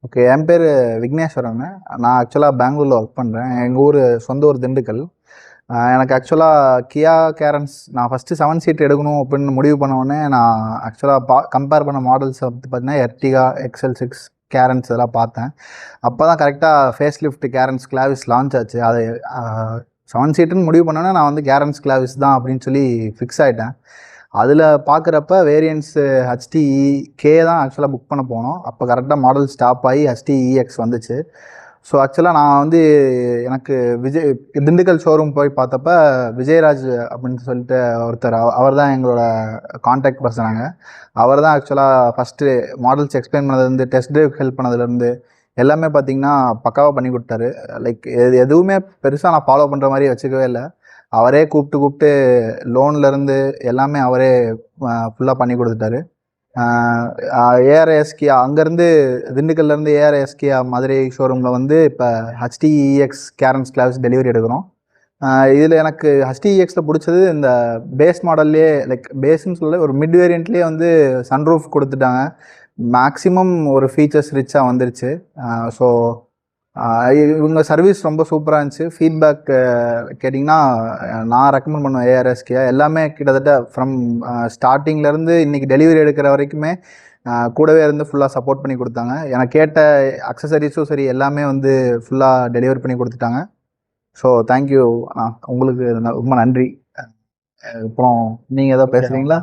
Okay, என் பேர் விக்னேஸ்வரன். நான் ஆக்சுவலாக பெங்களூரில் ஒர்க் பண்ணுறேன். எங்கள் ஊர் சொந்த ஊர் திண்டுக்கல். எனக்கு ஆக்சுவலாக கியா கேரன்ஸ் நான் ஃபஸ்ட்டு 7 சீட் எடுக்கணும் அப்படின்னு முடிவு பண்ண உடனே நான் ஆக்சுவலாக கம்பேர் பண்ண மாடல்ஸ் வந்து பார்த்தீங்கன்னா எர்டிகா, XL6, கேரன்ஸ் இதெல்லாம் பார்த்தேன். அப்போ தான் கரெக்டாக face lift Carens Clavis launch ஆச்சு. அது 7 சீட்டுன்னு முடிவு பண்ணோன்னே நான் வந்து கேரன்ஸ் கிளாவிஸ் தான் அப்படின்னு சொல்லி ஃபிக்ஸ் ஆகிட்டேன். அதில் பார்க்குறப்ப வேரியன்ட்ஸு HTE கே தான் ஆக்சுவலாக புக் பண்ண போனோம். அப்போ கரெக்டாக மாடல் ஸ்டாப் ஆகி HTEX வந்துச்சு. ஸோ ஆக்சுவலாக நான் வந்து எனக்கு திண்டுக்கல் ஷோரூம் போய் பார்த்தப்ப விஜயராஜ் அப்படின்னு சொல்லிட்டு ஒருத்தர், அவர் தான் எங்களோட கான்டாக்ட் பர்சனாங்க. அவர் தான் ஆக்சுவலாக ஃபஸ்ட்டு மாடல்ஸ் எக்ஸ்பிளைன் பண்ணதுலேருந்து டெஸ்ட் ட்ரைவ் ஹெல்ப் பண்ணதுலேருந்து எல்லாமே பார்த்தீங்கன்னா பக்காவாக பண்ணி கொடுத்தாரு. லைக் எதுவுமே பெருசாக நான் ஃபாலோ பண்ணுற மாதிரி வச்சுக்கவே இல்லை. அவரே கூப்பிட்டு லோன்லேருந்து எல்லாமே அவரே ஃபுல்லாக பண்ணி கொடுத்துட்டாரு. ஏஆர்எஸ் கியா அங்கேருந்து திண்டுக்கல்லேருந்து ஏஆர்எஸ் கியா மதுரை ஷோரூமில் வந்து இப்போ HTEX கேரன்ஸ் கிளாஸ் டெலிவரி எடுக்கிறோம். இதில் எனக்கு HTEXல பிடிச்சது இந்த பேஸ் மாடல்லே, லைக் பேஸ்ன்னு சொல்ல ஒரு மிட் வேரியண்ட்லேயே வந்து சன்ரூஃப் கொடுத்துட்டாங்க. மேக்ஸிமம் ஒரு ஃபீச்சர்ஸ் ரிச்சாக வந்துருச்சு. ஸோ இவங்க சர்வீஸ் ரொம்ப சூப்பராக இருந்துச்சு. ஃபீட்பேக் கேட்டிங்கன்னா நான் ரெக்கமெண்ட் பண்ணுவேன் ஏஆர்எஸ்கே. எல்லாமே கிட்டத்தட்ட ஃப்ரம் ஸ்டார்டிங்லேருந்து இன்றைக்கி டெலிவரி எடுக்கிற வரைக்குமே கூடவே இருந்து ஃபுல்லாக சப்போர்ட் பண்ணி கொடுத்தாங்க. எனக்கு கேட்ட அக்சசரிஸும் சரி எல்லாமே வந்து ஃபுல்லாக டெலிவரி பண்ணி கொடுத்துட்டாங்க. So thank you. உங்களுக்கு ரொம்ப நன்றி. அப்புறம் நீங்கள் எதோ பேசுகிறீங்களா?